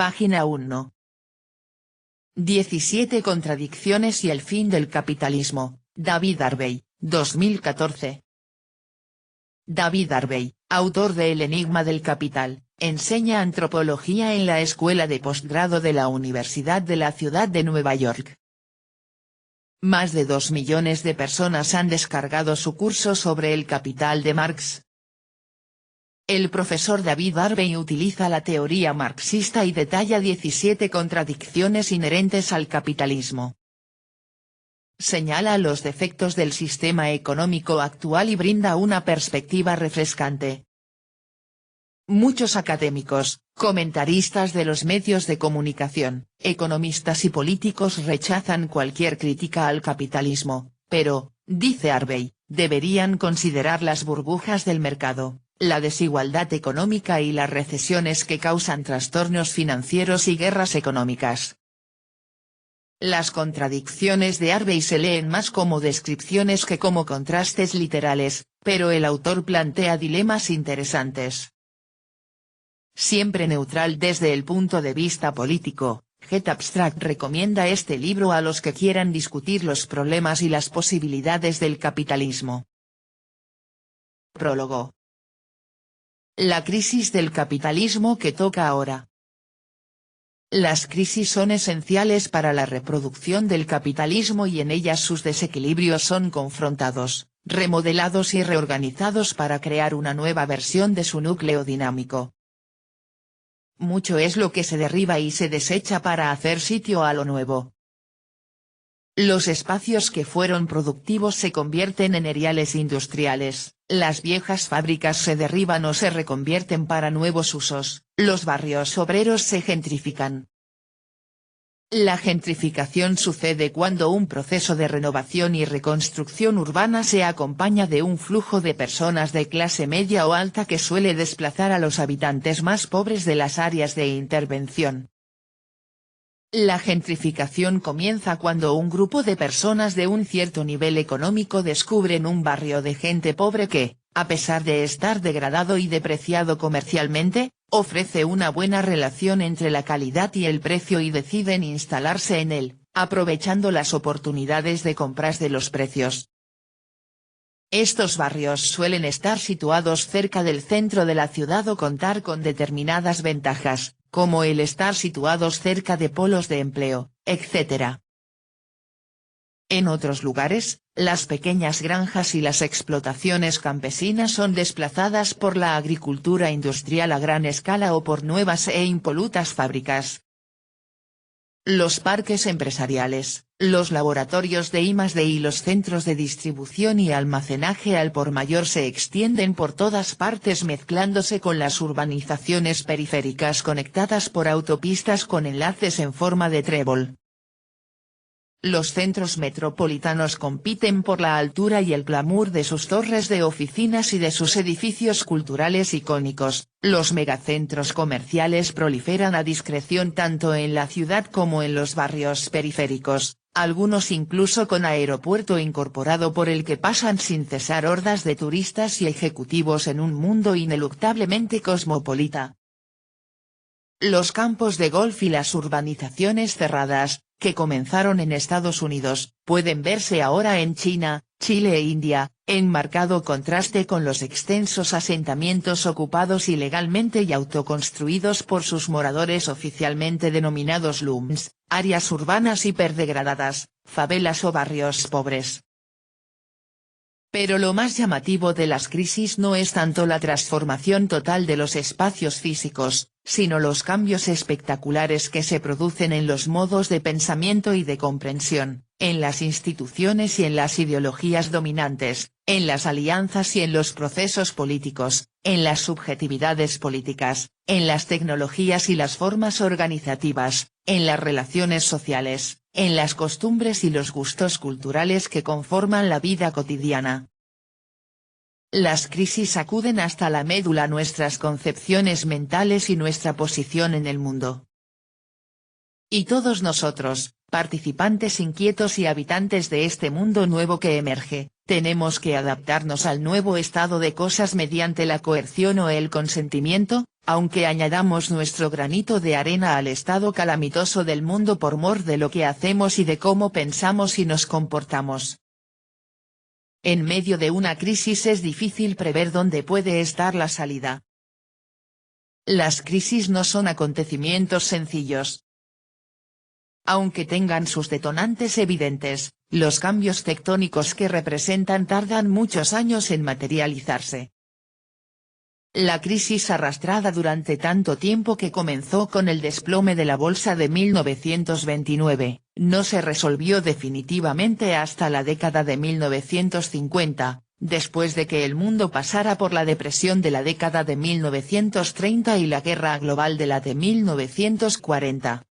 Página 1. 17 contradicciones y el fin del capitalismo, David Harvey, 2014. David Harvey, autor de El enigma del capital, enseña antropología en la Escuela de Postgrado de la Universidad de la Ciudad de Nueva York. Más de 2 millones de personas han descargado su curso sobre el capital de Marx. El profesor David Harvey utiliza la teoría marxista y detalla 17 contradicciones inherentes al capitalismo. Señala los defectos del sistema económico actual y brinda una perspectiva refrescante. Muchos académicos, comentaristas de los medios de comunicación, economistas y políticos rechazan cualquier crítica al capitalismo, pero, dice Harvey, deberían considerar las burbujas del mercado, la desigualdad económica y las recesiones que causan trastornos financieros y guerras económicas. Las contradicciones de Harvey se leen más como descripciones que como contrastes literales, pero el autor plantea dilemas interesantes. Siempre neutral desde el punto de vista político, Get Abstract recomienda este libro a los que quieran discutir los problemas y las posibilidades del capitalismo. Prólogo. La crisis del capitalismo que toca ahora. Las crisis son esenciales para la reproducción del capitalismo y en ellas sus desequilibrios son confrontados, remodelados y reorganizados para crear una nueva versión de su núcleo dinámico. Mucho es lo que se derriba y se desecha para hacer sitio a lo nuevo. Los espacios que fueron productivos se convierten en eriales industriales, las viejas fábricas se derriban o se reconvierten para nuevos usos, los barrios obreros se gentrifican. La gentrificación sucede cuando un proceso de renovación y reconstrucción urbana se acompaña de un flujo de personas de clase media o alta que suele desplazar a los habitantes más pobres de las áreas de intervención. La gentrificación comienza cuando un grupo de personas de un cierto nivel económico descubren un barrio de gente pobre que, a pesar de estar degradado y depreciado comercialmente, ofrece una buena relación entre la calidad y el precio y deciden instalarse en él, aprovechando las oportunidades de compras de los precios. Estos barrios suelen estar situados cerca del centro de la ciudad o contar con determinadas ventajas, como el estar situados cerca de polos de empleo, etc. En otros lugares, las pequeñas granjas y las explotaciones campesinas son desplazadas por la agricultura industrial a gran escala o por nuevas e impolutas fábricas. Los parques empresariales, los laboratorios de I+D y los centros de distribución y almacenaje al por mayor se extienden por todas partes mezclándose con las urbanizaciones periféricas conectadas por autopistas con enlaces en forma de trébol. Los centros metropolitanos compiten por la altura y el glamour de sus torres de oficinas y de sus edificios culturales icónicos, los megacentros comerciales proliferan a discreción tanto en la ciudad como en los barrios periféricos, algunos incluso con aeropuerto incorporado por el que pasan sin cesar hordas de turistas y ejecutivos en un mundo ineluctablemente cosmopolita. Los campos de golf y las urbanizaciones cerradas, que comenzaron en Estados Unidos, pueden verse ahora en China, Chile e India, en marcado contraste con los extensos asentamientos ocupados ilegalmente y autoconstruidos por sus moradores oficialmente denominados slums, áreas urbanas hiperdegradadas, favelas o barrios pobres. Pero lo más llamativo de las crisis no es tanto la transformación total de los espacios físicos, sino los cambios espectaculares que se producen en los modos de pensamiento y de comprensión, en las instituciones y en las ideologías dominantes, en las alianzas y en los procesos políticos, en las subjetividades políticas, en las tecnologías y las formas organizativas, en las relaciones sociales, en las costumbres y los gustos culturales que conforman la vida cotidiana. Las crisis sacuden hasta la médula nuestras concepciones mentales y nuestra posición en el mundo. Y todos nosotros, participantes inquietos y habitantes de este mundo nuevo que emerge, tenemos que adaptarnos al nuevo estado de cosas mediante la coerción o el consentimiento, aunque añadamos nuestro granito de arena al estado calamitoso del mundo por mor de lo que hacemos y de cómo pensamos y nos comportamos. En medio de una crisis es difícil prever dónde puede estar la salida. Las crisis no son acontecimientos sencillos. Aunque tengan sus detonantes evidentes, los cambios tectónicos que representan tardan muchos años en materializarse. La crisis arrastrada durante tanto tiempo que comenzó con el desplome de la bolsa de 1929, no se resolvió definitivamente hasta la década de 1950, después de que el mundo pasara por la depresión de la década de 1930 y la guerra global de la de 1940.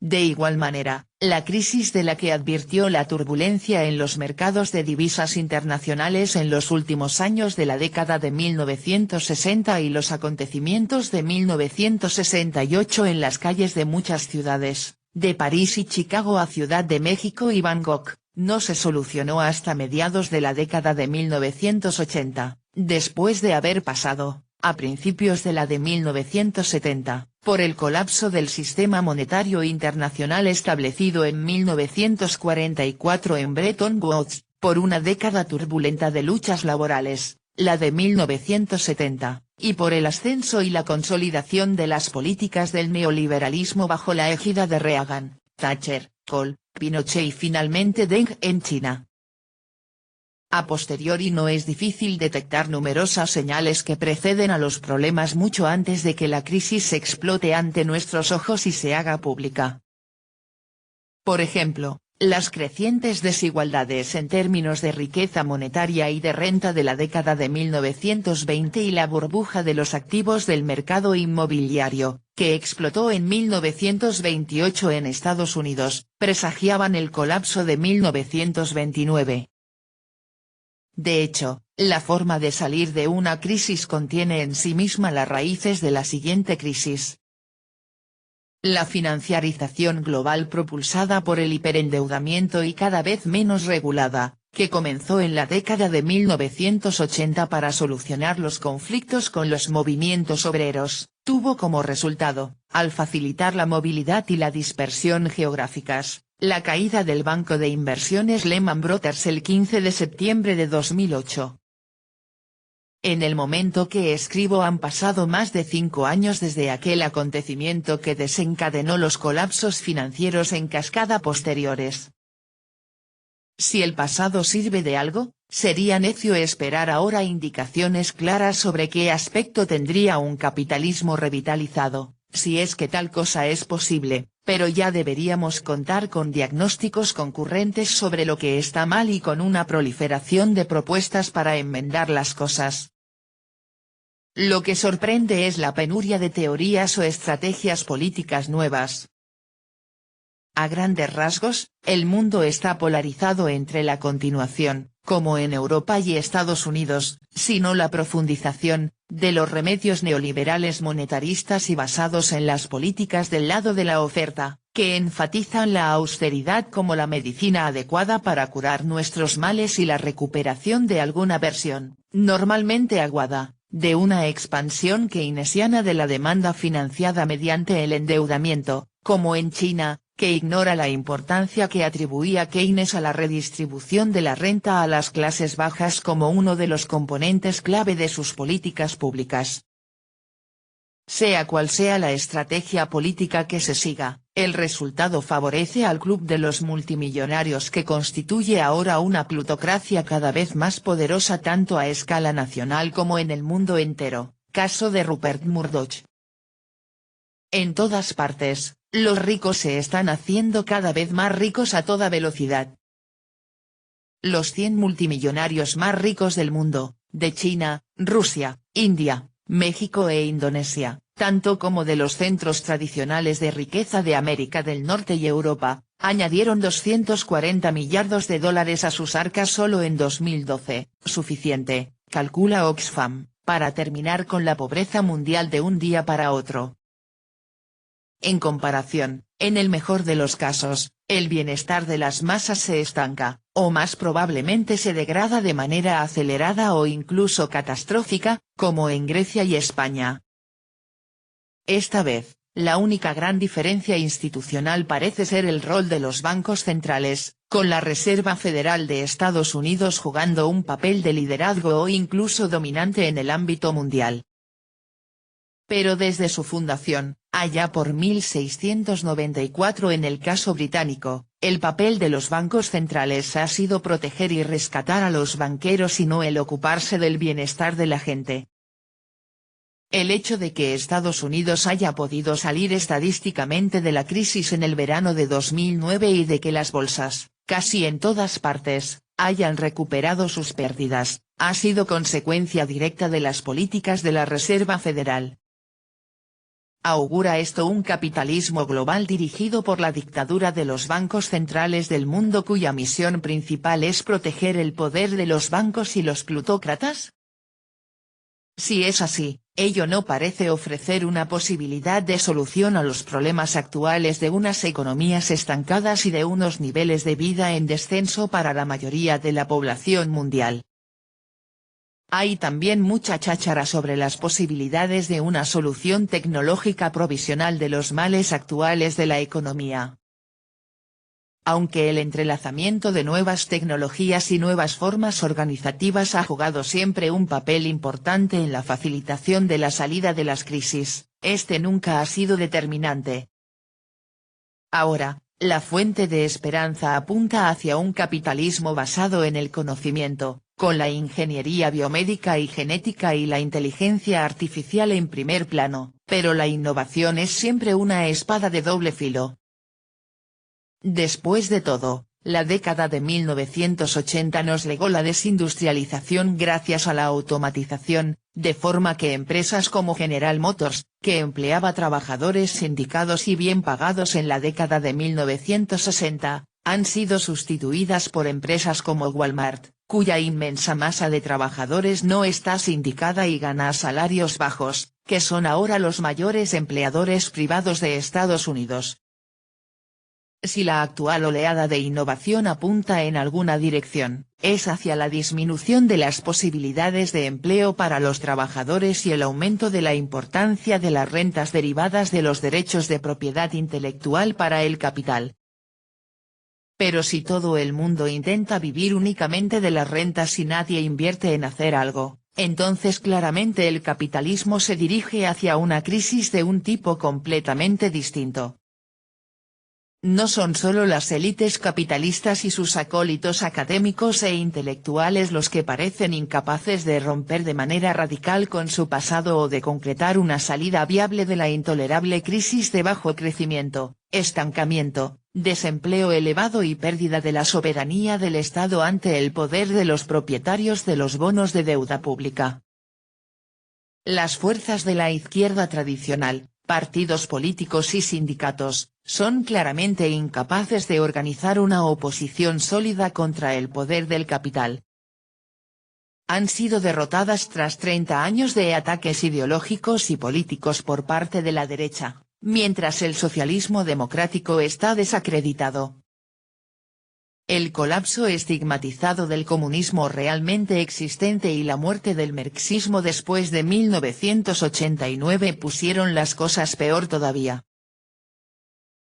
De igual manera, la crisis de la que advirtió la turbulencia en los mercados de divisas internacionales en los últimos años de la década de 1960 y los acontecimientos de 1968 en las calles de muchas ciudades, de París y Chicago a Ciudad de México y Bangkok, no se solucionó hasta mediados de la década de 1980, después de haber pasado, a principios de la de 1970, por el colapso del sistema monetario internacional establecido en 1944 en Bretton Woods, por una década turbulenta de luchas laborales, la de 1970, y por el ascenso y la consolidación de las políticas del neoliberalismo bajo la égida de Reagan, Thatcher, Kohl, Pinochet y finalmente Deng en China. A posteriori no es difícil detectar numerosas señales que preceden a los problemas mucho antes de que la crisis explote ante nuestros ojos y se haga pública. Por ejemplo, las crecientes desigualdades en términos de riqueza monetaria y de renta de la década de 1920 y la burbuja de los activos del mercado inmobiliario, que explotó en 1928 en Estados Unidos, presagiaban el colapso de 1929. De hecho, la forma de salir de una crisis contiene en sí misma las raíces de la siguiente crisis. La financiarización global propulsada por el hiperendeudamiento y cada vez menos regulada, que comenzó en la década de 1980 para solucionar los conflictos con los movimientos obreros, tuvo como resultado, al facilitar la movilidad y la dispersión geográficas, la caída del banco de inversiones Lehman Brothers el 15 de septiembre de 2008. En el momento que escribo han pasado más de 5 años desde aquel acontecimiento que desencadenó los colapsos financieros en cascada posteriores. Si el pasado sirve de algo, sería necio esperar ahora indicaciones claras sobre qué aspecto tendría un capitalismo revitalizado, si es que tal cosa es posible, pero ya deberíamos contar con diagnósticos concurrentes sobre lo que está mal y con una proliferación de propuestas para enmendar las cosas. Lo que sorprende es la penuria de teorías o estrategias políticas nuevas. A grandes rasgos, el mundo está polarizado entre la continuación, como en Europa y Estados Unidos, sino la profundización, de los remedios neoliberales monetaristas y basados en las políticas del lado de la oferta, que enfatizan la austeridad como la medicina adecuada para curar nuestros males y la recuperación de alguna versión, normalmente aguda, de una expansión keynesiana de la demanda financiada mediante el endeudamiento, como en China, que ignora la importancia que atribuía Keynes a la redistribución de la renta a las clases bajas como uno de los componentes clave de sus políticas públicas. Sea cual sea la estrategia política que se siga, el resultado favorece al club de los multimillonarios que constituye ahora una plutocracia cada vez más poderosa tanto a escala nacional como en el mundo entero, caso de Rupert Murdoch. En todas partes, los ricos se están haciendo cada vez más ricos a toda velocidad. Los 100 multimillonarios más ricos del mundo, de China, Rusia, India, México e Indonesia, tanto como de los centros tradicionales de riqueza de América del Norte y Europa, añadieron 240 millardos de dólares a sus arcas solo en 2012, suficiente, calcula Oxfam, para terminar con la pobreza mundial de un día para otro. En comparación, En el mejor de los casos, el bienestar de las masas se estanca, o más probablemente se degrada de manera acelerada o incluso catastrófica, como en Grecia y España. Esta vez, la única gran diferencia institucional parece ser el rol de los bancos centrales, con la Reserva Federal de Estados Unidos jugando un papel de liderazgo o incluso dominante en el ámbito mundial. Pero desde su fundación, allá por 1694 en el caso británico, el papel de los bancos centrales ha sido proteger y rescatar a los banqueros y no el ocuparse del bienestar de la gente. El hecho de que Estados Unidos haya podido salir estadísticamente de la crisis en el verano de 2009 y de que las bolsas, casi en todas partes, hayan recuperado sus pérdidas, ha sido consecuencia directa de las políticas de la Reserva Federal. ¿Augura esto un capitalismo global dirigido por la dictadura de los bancos centrales del mundo cuya misión principal es proteger el poder de los bancos y los plutócratas? Si es así, ello no parece ofrecer una posibilidad de solución a los problemas actuales de unas economías estancadas y de unos niveles de vida en descenso para la mayoría de la población mundial. Hay también mucha cháchara sobre las posibilidades de una solución tecnológica provisional de los males actuales de la economía. Aunque el entrelazamiento de nuevas tecnologías y nuevas formas organizativas ha jugado siempre un papel importante en la facilitación de la salida de las crisis, este nunca ha sido determinante. Ahora, la fuente de esperanza apunta hacia un capitalismo basado en el conocimiento, con la ingeniería biomédica y genética y la inteligencia artificial en primer plano, pero la innovación es siempre una espada de doble filo. Después de todo, la década de 1980 nos legó la desindustrialización gracias a la automatización, de forma que empresas como General Motors, que empleaba trabajadores sindicados y bien pagados en la década de 1960, han sido sustituidas por empresas como Walmart, cuya inmensa masa de trabajadores no está sindicada y gana salarios bajos, que son ahora los mayores empleadores privados de Estados Unidos. Si la actual oleada de innovación apunta en alguna dirección, es hacia la disminución de las posibilidades de empleo para los trabajadores y el aumento de la importancia de las rentas derivadas de los derechos de propiedad intelectual para el capital. Pero si todo el mundo intenta vivir únicamente de las rentas y nadie invierte en hacer algo, entonces claramente el capitalismo se dirige hacia una crisis de un tipo completamente distinto. No son solo las élites capitalistas y sus acólitos académicos e intelectuales los que parecen incapaces de romper de manera radical con su pasado o de concretar una salida viable de la intolerable crisis de bajo crecimiento, estancamiento, desempleo elevado y pérdida de la soberanía del Estado ante el poder de los propietarios de los bonos de deuda pública. Las fuerzas de la izquierda tradicional, partidos políticos y sindicatos, son claramente incapaces de organizar una oposición sólida contra el poder del capital. Han sido derrotadas tras 30 años de ataques ideológicos y políticos por parte de la derecha, mientras el socialismo democrático está desacreditado. El colapso estigmatizado del comunismo realmente existente y la muerte del marxismo después de 1989 pusieron las cosas peor todavía.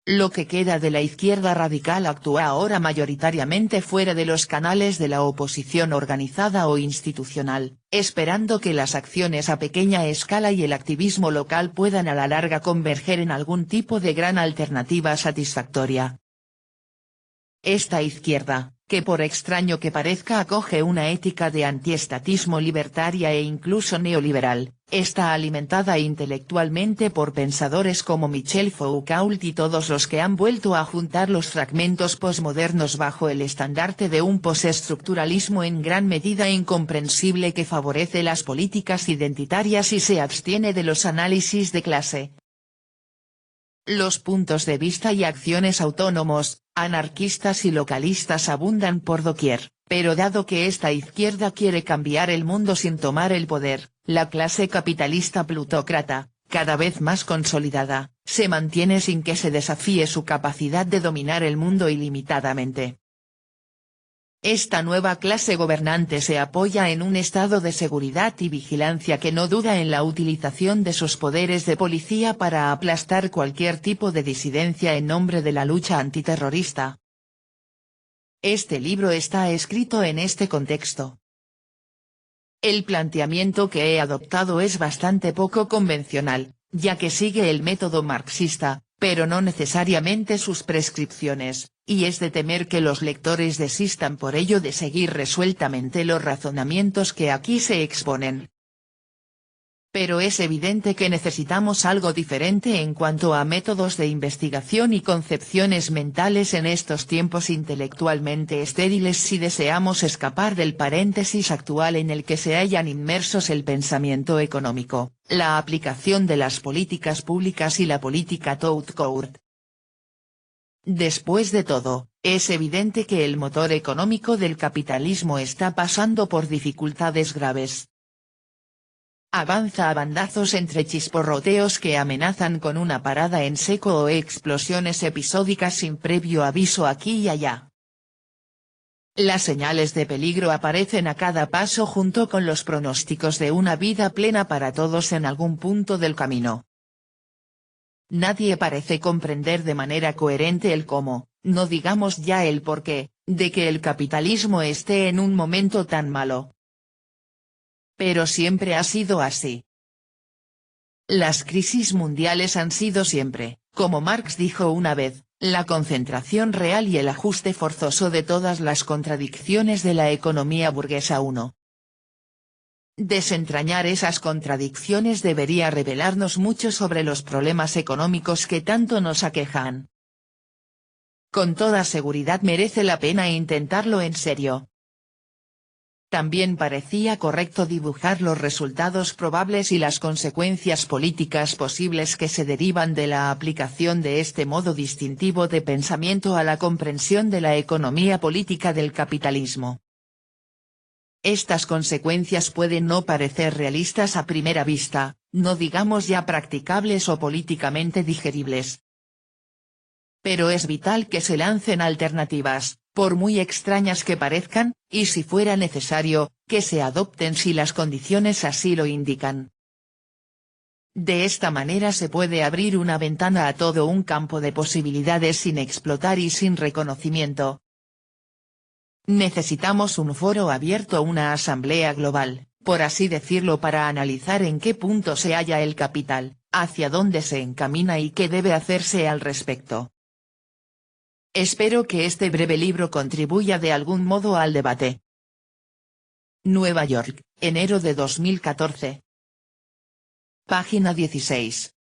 Lo que queda de la izquierda radical actúa ahora mayoritariamente fuera de los canales de la oposición organizada o institucional, esperando que las acciones a pequeña escala y el activismo local puedan a la larga converger en algún tipo de gran alternativa satisfactoria. Esta izquierda, que por extraño que parezca acoge una ética de antiestatismo libertaria e incluso neoliberal, está alimentada intelectualmente por pensadores como Michel Foucault y todos los que han vuelto a juntar los fragmentos posmodernos bajo el estandarte de un postestructuralismo en gran medida incomprensible que favorece las políticas identitarias y se abstiene de los análisis de clase. Los puntos de vista y acciones autónomos, anarquistas y localistas abundan por doquier, pero dado que esta izquierda quiere cambiar el mundo sin tomar el poder, la clase capitalista plutócrata, cada vez más consolidada, se mantiene sin que se desafíe su capacidad de dominar el mundo ilimitadamente. Esta nueva clase gobernante se apoya en un estado de seguridad y vigilancia que no duda en la utilización de sus poderes de policía para aplastar cualquier tipo de disidencia en nombre de la lucha antiterrorista. Este libro está escrito en este contexto. El planteamiento que he adoptado es bastante poco convencional, ya que sigue el método marxista, pero no necesariamente sus prescripciones, y es de temer que los lectores desistan por ello de seguir resueltamente los razonamientos que aquí se exponen. Pero es evidente que necesitamos algo diferente en cuanto a métodos de investigación y concepciones mentales en estos tiempos intelectualmente estériles si deseamos escapar del paréntesis actual en el que se hallan inmersos el pensamiento económico, la aplicación de las políticas públicas y la política tout court. Después de todo, es evidente que el motor económico del capitalismo está pasando por dificultades graves. Avanza a bandazos entre chisporroteos que amenazan con una parada en seco o explosiones episódicas sin previo aviso aquí y allá. Las señales de peligro aparecen a cada paso junto con los pronósticos de una vida plena para todos en algún punto del camino. Nadie parece comprender de manera coherente el cómo, no digamos ya el porqué, de que el capitalismo esté en un momento tan malo. Pero siempre ha sido así. Las crisis mundiales han sido siempre, como Marx dijo una vez, la concentración real y el ajuste forzoso de todas las contradicciones de la economía burguesa 1. Desentrañar esas contradicciones debería revelarnos mucho sobre los problemas económicos que tanto nos aquejan. Con toda seguridad merece la pena intentarlo en serio. También parecía correcto dibujar los resultados probables y las consecuencias políticas posibles que se derivan de la aplicación de este modo distintivo de pensamiento a la comprensión de la economía política del capitalismo. Estas consecuencias pueden no parecer realistas a primera vista, no digamos ya practicables o políticamente digeribles. Pero es vital que se lancen alternativas, por muy extrañas que parezcan, y si fuera necesario, que se adopten si las condiciones así lo indican. De esta manera se puede abrir una ventana a todo un campo de posibilidades sin explotar y sin reconocimiento. Necesitamos un foro abierto, una asamblea global, por así decirlo, para analizar en qué punto se halla el capital, hacia dónde se encamina y qué debe hacerse al respecto. Espero que este breve libro contribuya de algún modo al debate. Nueva York, enero de 2014. Página 16.